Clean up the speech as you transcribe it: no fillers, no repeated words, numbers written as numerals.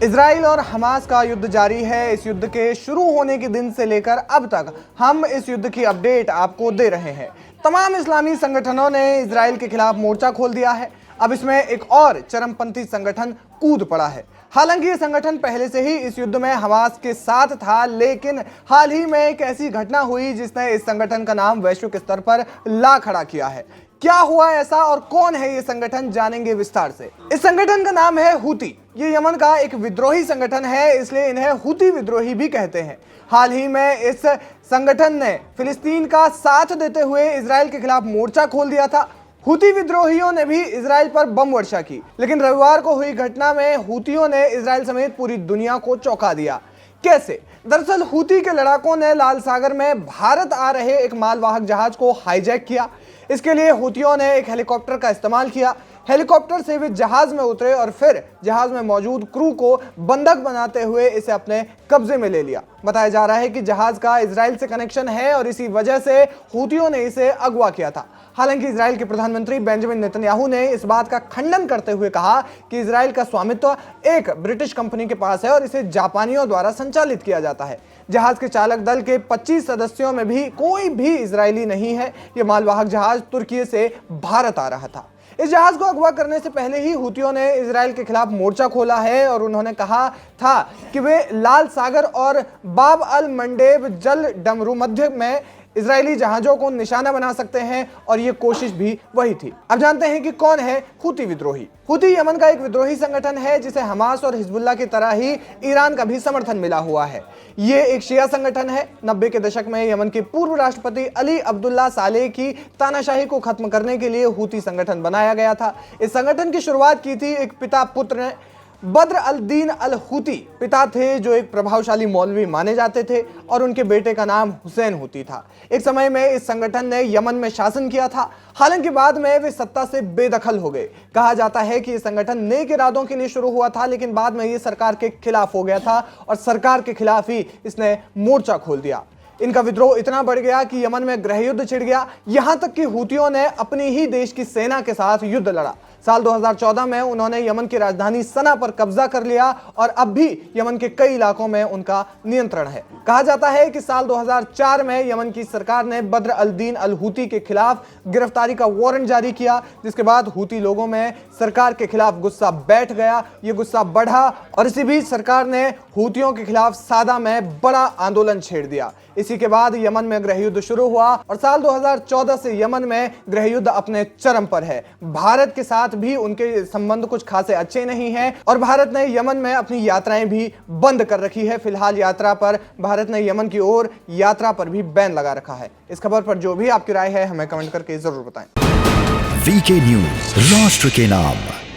Israel और Hamas का युद्ध जारी है। इस युद्ध के शुरू होने के दिन से लेकर अब तक हम इस युद्ध की अपडेट आपको दे रहे हैं। तमाम इस्लामी संगठनों ने इजराइल के खिलाफ मोर्चा खोल दिया है। अब इसमें एक और चरमपंथी संगठन कूद पड़ा है। हालांकि ये संगठन पहले से ही इस युद्ध में हमास के साथ था, लेकिन हाल ही में एक ऐसी घटना हुई जिसने इस संगठन का नाम वैश्विक स्तर पर ला खड़ा किया है। क्या हुआ ऐसा और कौन है ये संगठन, जानेंगे विस्तार से। इस संगठन का नाम है हूती। ये यमन का एक विद्रोही संगठन है, इसलिए इन्हें हूती विद्रोही भी कहते हैं। हाल ही में इस संगठन ने फिलिस्तीन का साथ देते हुए इजराइल के खिलाफ मोर्चा खोल दिया था। हूती विद्रोहियों ने भी इजराइल पर बम वर्षा की, लेकिन रविवार को हुई घटना में हूतियों ने इजराइल समेत पूरी दुनिया को चौंका दिया। कैसे? दरअसल हूती के लड़ाकों ने लाल सागर में भारत आ रहे एक मालवाहक जहाज को हाईजैक किया। इसके लिए हूतियों ने एक हेलीकॉप्टर का इस्तेमाल किया। हेलीकॉप्टर से वे जहाज में उतरे और फिर जहाज में मौजूद क्रू को बंधक बनाते हुए इसे अपने कब्जे में ले लिया। बताया जा रहा है कि जहाज का इजराइल से कनेक्शन है और इसी वजह से हूतियों ने इसे अगवा किया था। हालांकि इजराइल के प्रधानमंत्री बेंजामिन नेतन्याहू ने इस बात का खंडन करते हुए कहा कि इजराइल का स्वामित्व एक ब्रिटिश कंपनी के पास है और इसे जापानियों द्वारा संचालित किया जाता है। जहाज के चालक दल के 25 सदस्यों में भी कोई भी इजरायली नहीं है। यह मालवाहक जहाज तुर्की से भारत आ रहा था। इस जहाज को अगवा करने से पहले ही हूतियों ने इजराइल के खिलाफ मोर्चा खोला है और उन्होंने कहा था कि वे लाल सागर और बाब अल मंडेब जल डमरू मध्य में इजरायली जहाजों को निशाना बना सकते हैं और ये कोशिश भी वही थी। अब जानते हैं कि कौन है हूती विद्रोही। हूती यमन का एक विद्रोही संगठन है जिसे हमास और हिजबुल्लाह की तरह ही ईरान का भी समर्थन मिला हुआ है। ये एक शिया संगठन है। 90 के दशक में यमन के पूर्व राष्ट्रपति अली अब्दुल्ला सालेह की तानाशाही को खत्म करने के लिए हूती संगठन बनाया गया था। इस संगठन की शुरुआत की थी एक पिता पुत्र ने। बद्र अल दीन अल हूती पिता थे जो एक प्रभावशाली मौलवी माने जाते थे और उनके बेटे का नाम हुसैन हूती था। एक समय में इस संगठन ने यमन में शासन किया था। हालांकि बाद में वे सत्ता से बेदखल हो गए। कहा जाता है कि यह संगठन नेक इरादों के लिए शुरू हुआ था, लेकिन बाद में ये सरकार के खिलाफ हो गया था और सरकार के खिलाफ ही इसने मोर्चा खोल दिया। इनका विद्रोह इतना बढ़ गया कि यमन में गृह युद्ध छिड़ गया। यहां तक कि हूतियों ने अपनी ही देश की सेना के साथ युद्ध लड़ा। साल 2014 में उन्होंने यमन की राजधानी सना पर कब्जा कर लिया और अब भी यमन के कई इलाकों में उनका नियंत्रण है। कहा जाता है कि साल 2004 में यमन की सरकार ने बद्र अल दीन अल हूती के खिलाफ गिरफ्तारी का वारंट जारी किया, जिसके बाद हूती लोगों में सरकार के खिलाफ गुस्सा बैठ गया। ये गुस्सा बढ़ा और इसी बीच सरकार ने हूतियों के खिलाफ सादा में बड़ा आंदोलन छेड़ दिया। इसी के बाद यमन में गृह युद्ध शुरू हुआ और साल 2014 से यमन में गृह युद्ध अपने चरम पर है। भारत के साथ भी उनके संबंध कुछ खासे अच्छे नहीं हैं और भारत ने यमन में अपनी यात्राएं भी बंद कर रखी है। फिलहाल यात्रा पर भारत ने यमन की ओर यात्रा पर भी बैन लगा रखा है। इस खबर पर जो भी आपकी राय है हमें कमेंट करके जरूर बताएं। वीके न्यूज, राष्ट्र के नाम।